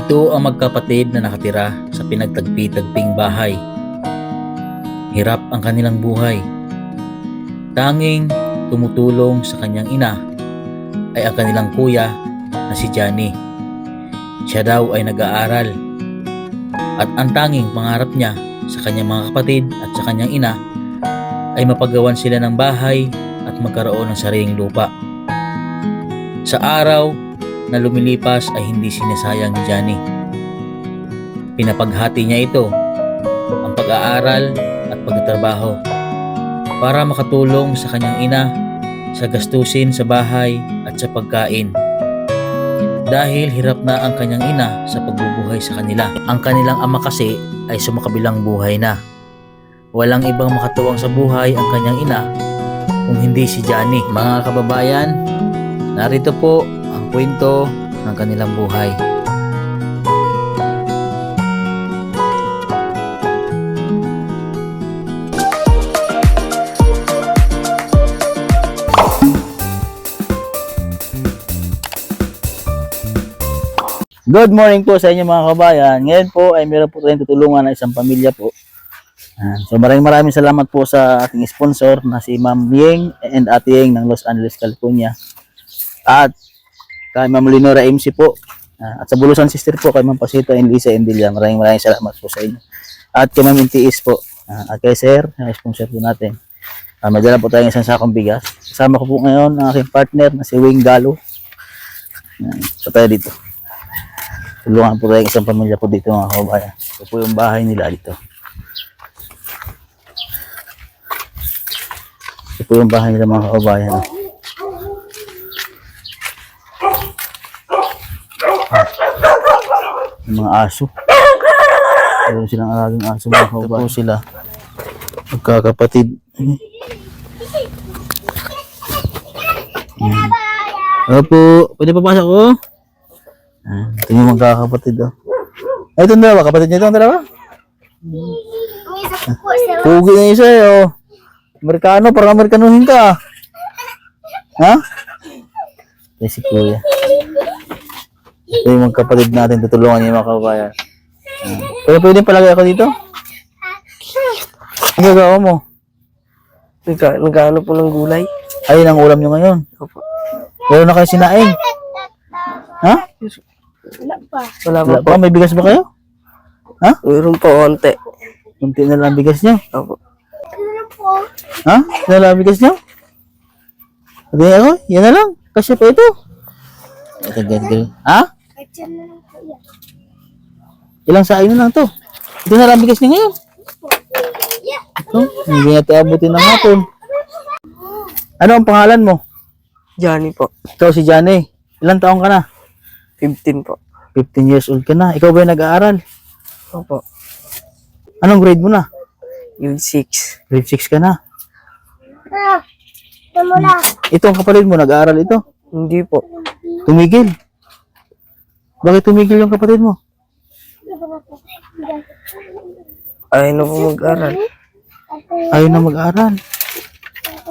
Ito ang magkapatid na nakatira sa pinagtagpi-tagping bahay. Hirap ang kanilang buhay. Tanging tumutulong sa kanyang ina ay ang kanilang kuya na si Johnny. Siya daw ay nag-aaral at ang tanging pangarap niya sa kanyang mga kapatid at sa kanyang ina ay mapagawan sila ng bahay at magkaroon ng sariling lupa. Sa araw na lumilipas ay hindi sinasayang ni Johnny. Pinapaghati niya ito, ang pag-aaral at pagtatrabaho para makatulong sa kanyang ina sa gastusin sa bahay at sa pagkain. Dahil hirap na ang kanyang ina sa pagbubuhay sa kanila. Ang kanilang ama kasi ay sumakabilang buhay na. Walang ibang makatuwang sa buhay ang kanyang ina kung hindi si Johnny. Mga kababayan, narito po ang kwento ng kanilang buhay. Good morning po sa inyo mga kabayan. Ngayon po ay meron po tayong tutulungan ng isang pamilya po. So maraming salamat po sa ating sponsor na si Ma'am Ying and Ate Ying ng Los Angeles, California. At kay Ma'am Leonora MC po. At sa Bulusan Sister po kay Ma'am Pasito and Lisa Endilia. Maraming salamat po sa inyo. At kay Ma'am Intiis po. At kay Sir, ang sponsor po natin. May dala po tayong isang sakong bigas. Kasama ko po ngayon ang aking partner na si Wing Galo. So tayo dito. Tulungan po tayo isang pamilya po dito mga kababayan. Ito po yung bahay nila dito. Ito po yung bahay nila mga kababayan. Yung mga aso. Meron silang alagang aso mga kababayan. Ito po sila. Magkakapatid. Ano po? Pwede papasok ko? Ito yung magkakapatid oh. Ay, ito dalawa, kapatid niya ito ang dalawa? Pugi na isa eh oh. Amerikano, parang Amerikanuhin ka ah. Ha? Ito si Kuya. Ito yung magkapatid natin, tutulungan niya mga kababayan. Pwede palagay ako dito? Ang gagawa mo? Nagano po ng gulay. Ayun ang ulam nyo ngayon. Meron na kayo sinaing? Ha? Wala pa po. May bigas ba kayo? Ha? Mayroon po konti. Kunti na lang bigas nyo. Opo. Ha? Yan na lang bigas nyo? Sabi ako, yan na lang. Kasi pa ito. Ito, ganyan. Ha? Ilang saing na lang to. Ito na lang bigas nyo ngayon. Ito, hindi natin abutin ng hapon. Ano ang pangalan mo? Johnny po. Ikaw si Johnny. Ilang taong ka na? 15 po. 15 years old ka na. Ikaw ba yung nag-aaral? Opo. Anong grade mo na? Grade 6. Grade 6 ka na. Ito ang kapatid mo, nag-aaral ito. Hindi po. Tumigil. Bakit tumigil yung kapatid mo? Ayaw na po mag-aral. Ayaw na mag-aaral.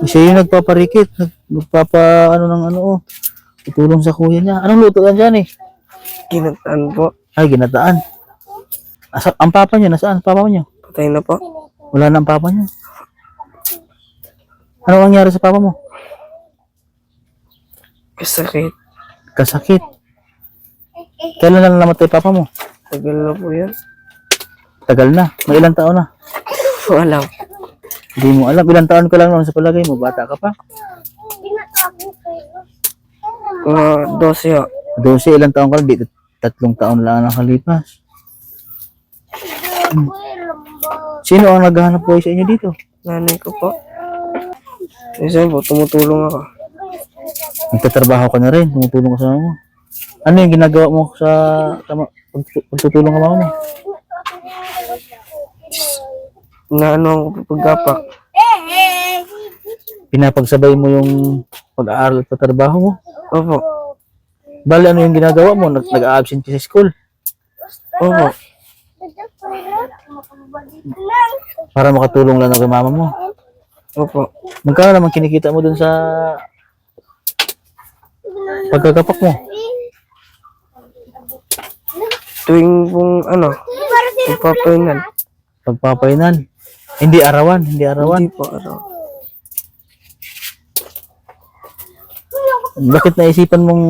Siya yung nagpaparikit. Nagpapa ano ng ano oh. Itulong sa kuya niya. Anong luto yan dyan eh? Ginataan po. Ay, ginataan. Ang papa niya, nasaan? Papa niya? Patay na po. Wala na ang papa niya. Ano nangyari sa papa mo? Kasakit. Kasakit. Kailan lang namatay papa mo? Tagal na po yan. Tagal na. May ilang taon na? Wala. Hindi mo alam. Ilang taon ka lang naman sa palagay mo? Bata ka pa? Mga 12 ho. 12, ilang taon ka lang? Dito, 3 taon lang nakalipas. Sino ang naghahanap buhay sa inyo dito? Nanay ko po. Minsan po, tumutulong ako. Nagtatrabaho ka na rin, tumutulong ka sa mama mo. Ano yung ginagawa mo sa pagtutulong ka mama mo? Naano ako paggapak. Pinapagsabay mo yung pag-aaral at pagtrabaho mo? Opo. Bali, ano yung ginagawa mo? Nag-a-absent ka sa school? Opo. Para makatulong lang kay mama mo? Opo. Magkano naman kinikita mo dun sa pagkakapak mo? Tuwing pong pagpapainan. Pagpapainan. Hindi arawan, hindi arawan. Hindi po araw. Bakit naisipan mong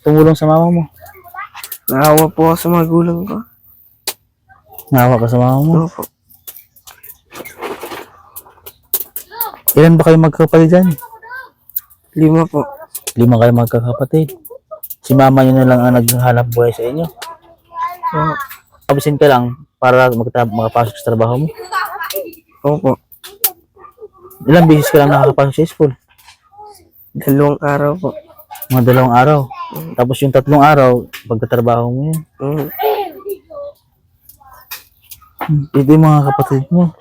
tumulong sa mama mo? Naawa po ako sa magulang ko. Nawa ka sa mama mo. Opo. Ilan ba kayo magkakapatid dyan? 5 po. 5 kayo magkakapatid. Si mama nyo na lang ang naghahanap buhay sa inyo. Opo. Abisin ka lang para makapasok sa trabaho mo. Opo. Ilang beses ka lang nakakapasok sa school? 2 araw po. Mga 2 araw. Tapos yung 3 araw, pagtatrabaho mo yun. Mm. Ito yung mga kapatid mo.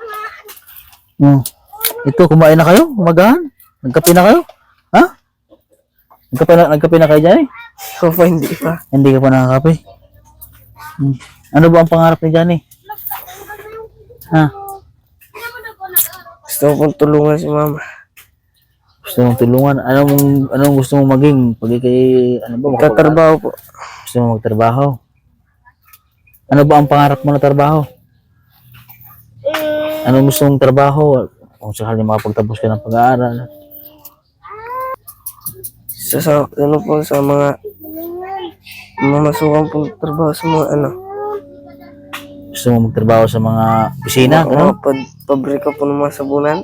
Ito, kumain na kayo? Umagahan? Nagkape na kayo? Ha? Nagkape na kayo dyan eh? Opo, hindi pa. Hindi ka pa nakakape. Ano ba ang pangarap ni Johnny? Ha? Gusto ko pong tulungan si mama. Gusto mong tulungan? Anong gusto mong maging? Pag ikay, ano ba? Tatrabaho po. Gusto mong magtrabaho? Ano ba ang pangarap mo na trabaho? Anong gusto mong trabaho? Kung sakali makapagtapos ka ng pag-aaral. Sa mga mamasukan pong trabaho sa mga Gusto mong magtrabaho sa mga opisina? Ano? Pabrika po ng mga sabunan.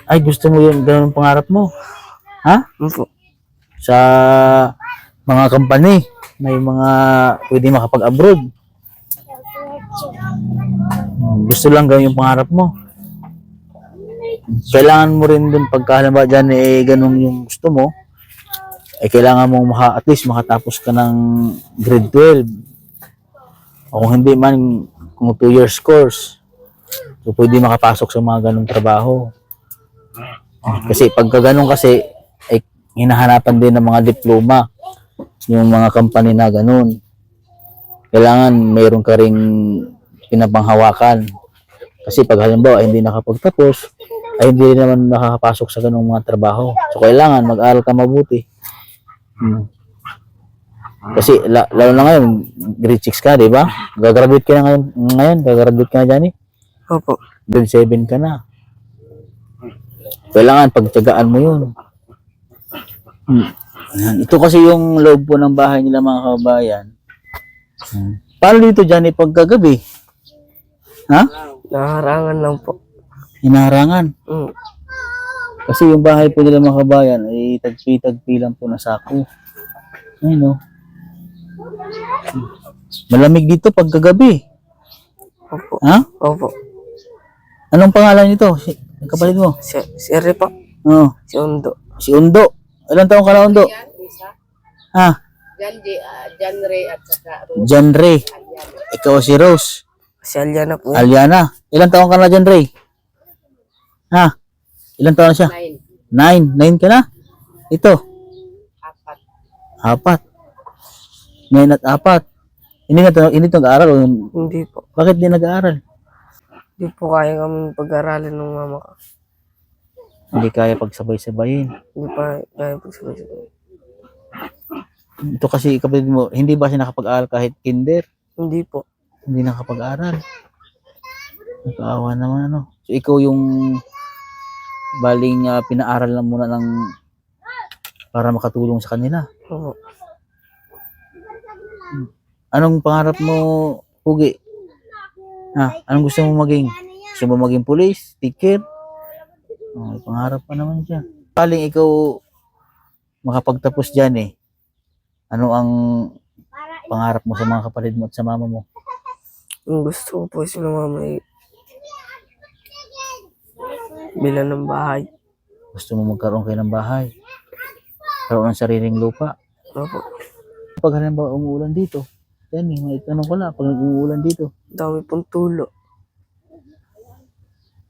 Ay, gusto mo yun? Ganun ang pangarap mo? Ha? Opo. Sa mga company, may mga pwede makapag-abroad. Gusto lang gawin yung pangarap mo. Kailangan mo rin dun pagka halimbawa dyan ganun yung gusto mo, kailangan mong at least makatapos ka ng grade 12. O kung hindi man, kung 2 years course, so pwede makapasok sa mga ganung trabaho. Kasi pagka ganun kasi, hinahanapan din ng mga diploma yung mga company na ganun. Kailangan mayroon ka ring pinapanghawakan. Kasi pag halimbawa hindi nakapagtapos, ay hindi naman nakakapasok sa ganung mga trabaho. So kailangan mag-aral ka mabuti. Kasi lalo na ngayon, grade 6 ka, di ba? Gagraduate ka na ngayon, gagraduate ka na dyan eh. Opo. Grade 7 ka na. Kailangan pagtiyagaan mo yun. Ayan. Ito kasi yung loob po ng bahay nila mga kababayan. Paano dito dyan pagkagabi? Ha? Naharangan lang po. Hinaharangan. Mm. Kasi yung bahay po nila mga kabayan ay tagpi-tagpi lang po na sako. Ayun o. Malamig dito pagkagabi. Opo. Ha? Opo. Anong pangalan nito? Ang kapatid mo? Si Ere po. Oo. Si Undo. Si Undo. Ilang taong ka na, Undo? Ha? John Ray at saka Rose. John Ray. Ikaw si Rose. Si Aliana po. Aliana. Ilang taong ka na, John Ray? Ha? Ilang taon na siya? 9. 9 ka na? Ito? 4. 9 at 4. Hindi ito nag-aaral? Hindi po. Bakit di nag-aaral? Hindi po kaya kami pag-aralin ng mama ko. Hindi kaya pagsabay-sabayin. Hindi pa kaya pag-sabay-sabay. Ito kasi kapatid mo, hindi ba siya nakapag-aaral kahit kinder? Hindi po. Hindi nakapag-aaral. Nakaawa naman ano. So ikaw yung baling pinaaral lang muna ng para makatulong sa kanila. Opo. Anong pangarap mo, Pugi? Anong gusto mo maging? Gusto mo maging police, teacher? Oh, pangarap pa naman siya. Baling ikaw makapagtapos dyan ano ang pangarap mo sa mga kapatid mo at sa mama mo? Ang gusto ko po sila mama ay bilan ng bahay. Gusto mo magkaroon kayo ng bahay? Karoon ng sariling lupa? Opo. Pag halimbawa umuulan dito, yan may tanong ko lang, pag umuulan dito, Dami pong tulo.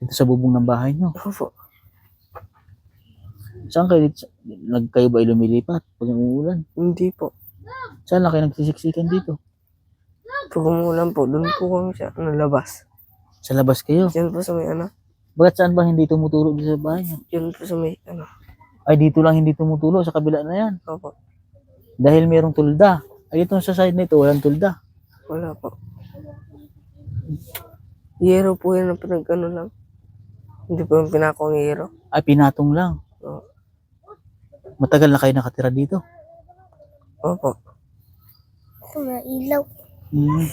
dito sa bubong ng bahay nyo, Opo. saan kayo, kayo ba lumilipat pag umuulan? Hindi po. Saan lang kayo nagsisiksikan dito? Pag umulan po, doon po kami sa labas. Sa labas kayo? Diyan po sa may Bakit saan ba hindi tumutulo dito sa bahay nyo? Diyan po sa may Ay dito lang hindi tumutulo, sa kabila na yan. Opo. Dahil mayroong tulda. Ay itong sa side nito, walang tulda. Wala po. Yero po yan ang pinag-ano lang. Hindi po yung pinakong yero. Ay, pinatong lang. Oo. Matagal na kayo nakatira dito. Opo. Hmm.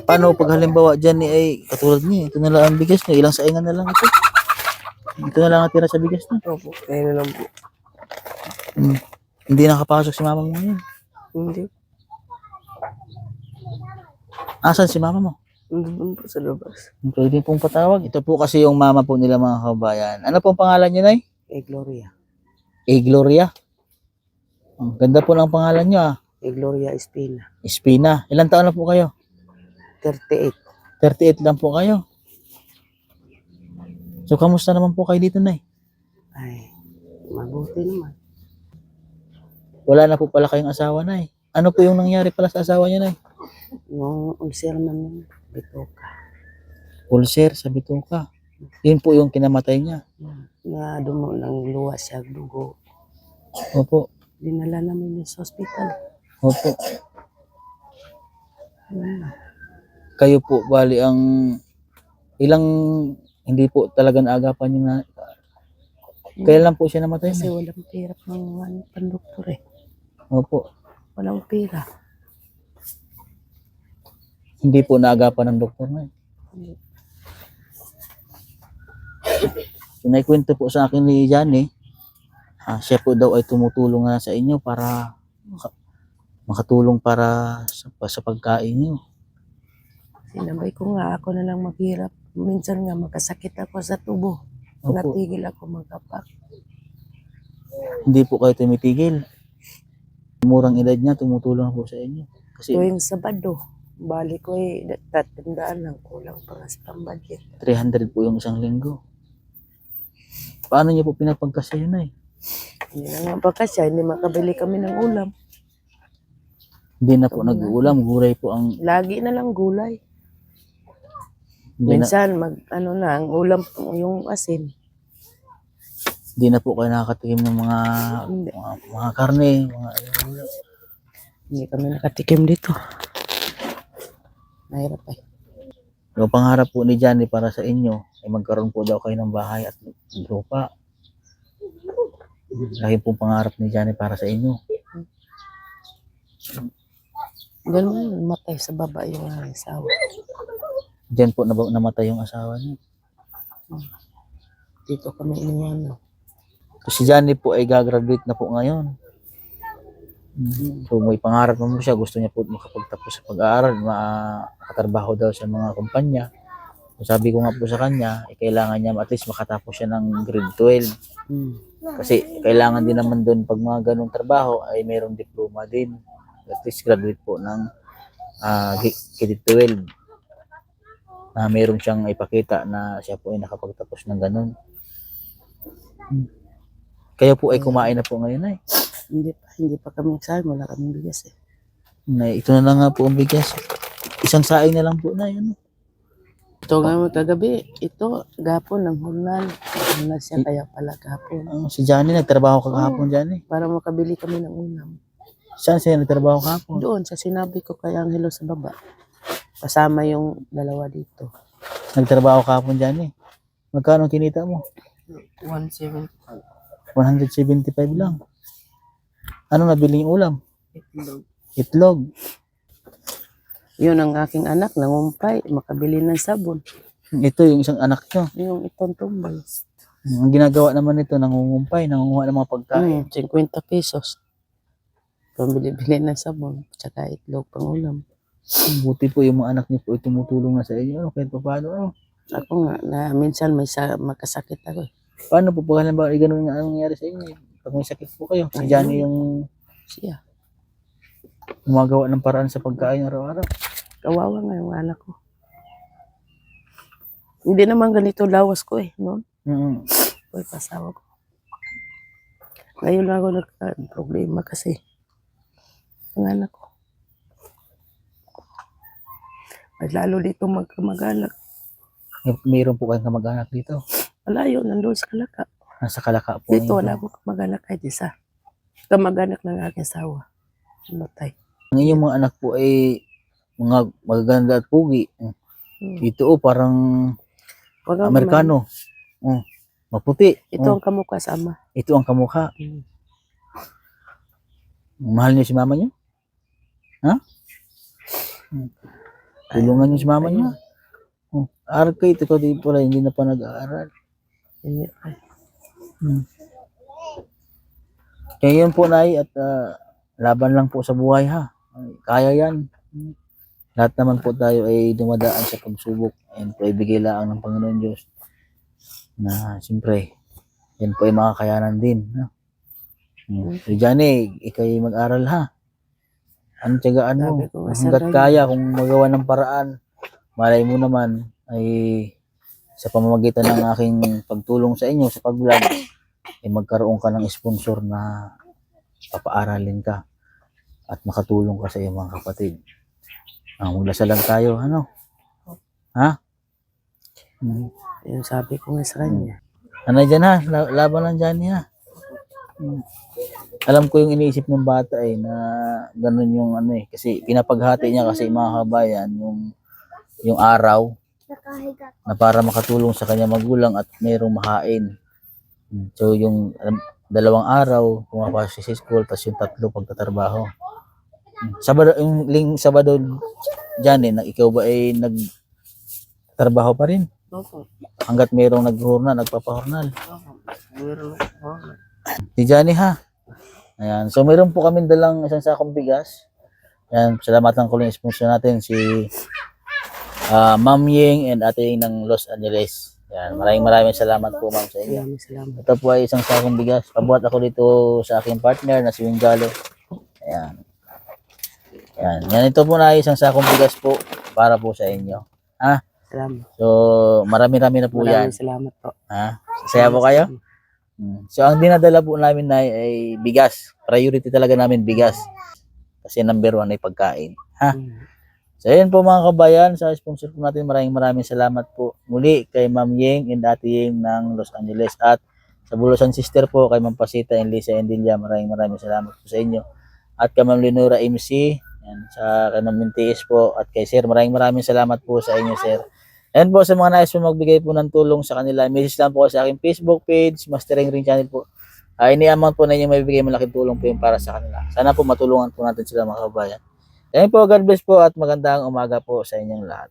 Paano pag halimbawa dyan ay katulad niyo, ito na lang ang bigas niyo, ilang saingan na lang ito. Ito na lang ang tira sa bigas niyo. Opo. Kaya na lang po. Hmm. Hindi nakapasok si mama mo ngayon. Hindi. Asan si mama mo? Hindi po sa labas. Pwede pong patawag. Ito po kasi yung mama po nila mga kabayan. Ano pong pangalan niyo, Nay? Gloria. Gloria. Ang ganda po ng pangalan niyo ah. Gloria Espina. Espina. Ilang taon na po kayo? 38. 38 lang po kayo. So, kamusta naman po kayo dito, Nay? Ay, mabuti naman. Wala na po pala kayong asawa, Nay. Ano po yung nangyari pala sa asawa niyo, Nay? Yung ulcer namin, bitoka. Ulcer sa bituka. Yun po yung kinamatay niya. Na dumo ng luwas siya, dugo. Opo. Dinala namin sa hospital. Opo. Wala. Kayo po, bali ang ilang hindi po talaga naagapan yung na... Kailan lang po siya namatay, Kasi Nay? walang pera pandoktor eh. Opo. Walang pera. Hindi po naagapan ng doktor, Nay. Kinaikwento po sa akin ni Johnny, siya po daw ay tumutulong na sa inyo para makatulong para sa pagkain niyo. Sinabay ko nga ako na lang maghirap. Minsan nga magkasakit ako sa tubo. Opo. Natigil ako magapak. Hindi po kayo tumitigil. Murang edad niya, tumutulong po sa inyo. Kasi Tuwing Sabado, balik ko eh, tatandaan lang, kulang pa nga sa budget. 300 po yung isang linggo. Paano niyo po pinapagkasya yun, Nay? Hindi na nga ba kasi, hindi makabili kami ng ulam. Hindi na po nag-uulam, guray po ang... Lagi na lang gulay. Hindi na, Minsan, ano na, ang ulam po yung asin. hindi na po kayo nakakatikim ng mga, Hindi. mga karne, mga... Hindi kami nakatikim dito. Mahirap eh. Yung pangarap po ni Johnny para sa inyo ay magkaroon po daw kayo ng bahay at lupa. Lagi pong pangarap ni Johnny para sa inyo. Ganun, matay sa baba yung asawa. Diyan po namatay yung asawa niya. Dito kami iniwan. So si Johnny po ay gagraduate na po ngayon. So may pangarap mo siya, gusto niya po makapagtapos sa pag-aaral, makatrabaho daw sa mga kumpanya. So sabi ko nga po sa kanya, kailangan niya at least makatapos siya ng grade 12. Kasi kailangan din naman doon pag mga ganong trabaho ay mayroong diploma din. At least graduate po ng grade 12. Na mayroon siyang ipakita na siya po ay nakapagtapos ng ganon. Kayo po ay kumain na po ngayon, ay. Hindi pa kami nagsahin, wala kaming bigas eh. Ito na lang nga po ang bigas. Isang saing na lang po na yun. Ito nga kagabi, ito gapon ng hurnal. Hurnal siya kaya pala gapon. Si Johnny nagtrabaho kagahapon, Johnny. Para makabili kami ng ulam. Saan siya nagtrabaho kahapon? Doon sa sinabi ko kay Angelo sa baba. Kasama yung dalawa dito. Nagtrabaho kahapon, Johnny. Magkano kinita mo? 175. 175 lang. Ano nabili yung ulam? Itlog. Yun ang aking anak, nangumpay, makabili ng sabon. Ito yung isang anak nyo. Yung itong tumbay. Ang ginagawa naman nito, nangungumpay, nangunguha ng mga pagkain. 50 pesos. Pambili-bili ng sabon, tsaka itlog pang ulam. Buti po yung mga anak niyo po ay tumutulong na sa inyo. Ano, kahit pa paano, ano? Ako nga, na minsan may makasakit ako eh. Paano po pag halimbawa ay ganun nga ang nangyari sa inyo? Pag may sakit po kayo, si Johnny yung Siya. gumagawa ng paraan sa pagkain araw-araw. Kawawa nga yung anak ko. Hindi naman ganito lawas ko eh, no? Uy, pasawa ko. Ngayon lang ako nagka-problema kasi ang anak ko. At lalo dito magkamag-anak. Mayroon po kayong kamag-anak dito. Wala yun, nandun sa Kalaka. Nasa Kalaka po. Dito wala akong kamag-anak kahit isa. Kamag-anak ng aking asawa. Matay. Ang inyong mga anak po ay mga magaganda at pugi. Ito parang Wag ang Amerikano. Maputi. Ito ang kamukha sa ama. Ito ang kamukha. Mahal niyo si mama niyo? Ha? Tulungan niyo si mama niyo. Aral kayo, ito di pala, hindi na pa nag-aaral. Hindi pa. Kaya yun po, Nay, at laban lang po sa buhay, ha. Kaya yan. Lahat naman po tayo ay dumadaan sa pagsubok. Ayan po, ibigay lang ng Panginoon Diyos. Na, siyempre, yan po ay makakayanan din. Ha? So, Johnny, ikaw ay mag-aral, ha. Anong tiyagaan mo? Sabi ko, Hanggat kaya, kung magawa ng paraan, malay mo naman, ay sa pamamagitan ng aking pagtulong sa inyo sa pag-vlog, ay magkaroon ka ng sponsor na papaaralin ka at makatulong ka sa iyong mga kapatid. Magdasal lang tayo, ano? Ha? Yung sabi ko nga sa kanya. Ano dyan, ha? Laban lang dyan, ha? Alam ko yung iniisip ng bata na ganun yung ano kasi pinapaghati niya kasi mga kabayan yung araw na para makatulong sa kanya magulang at mayroong mahain. So yung 2 araw pumapasok sa school tapos yung 3 pagtatrabaho. Sabado yung Sabado dyan ikaw ba ay nagtrabaho pa rin? Opo. Hanggat mayroong naghurnal, nagpapahurnal. Meron. Si Johnny, ha? Ayan. So mayroon po kami dalang isang sakong bigas. Ayan, salamatan ko lang yung sponsor natin si Ma'am Ying and Ate Ying ng Los Angeles. Ayan, maraming salamat po, ma'am, sa inyo. Salamat. Ito po ay isang sakong bigas. Pabuhat ako dito sa aking partner na si Wingalo. Ayan. Ayan. Yan, ito po na isang sakong bigas po para po sa inyo. Ha? Salamat. So, marami-rami na po yan. Maraming salamat po. Ha? Saya po kayo? So, ang dinadala po namin ay bigas. Priority talaga namin bigas. Kasi number 1 ay pagkain. Ha? So, ayun po mga kabayan. Sa sponsor po natin, maraming salamat po. Muli kay Ma'am Ying and Ate Ying ng Los Angeles. At sa Bulusan Sister po, kay Ma'am Pasita and Lisa Endilia, maraming salamat po sa inyo. At kay Ma'am Lenora MC, yan, sa kay Ma'am Mintiis po. At kay Sir, maraming salamat po sa inyo, Sir. And po sa mga nais po magbigay po ng tulong sa kanila, message lang po sa aking Facebook page, Mastering Ring Channel po. Any amount po na inyo mabibigay, malaking tulong po yung para sa kanila. Sana po matulungan po natin sila mga kabayan. Ayun po, God bless po at magandang umaga po sa inyong lahat.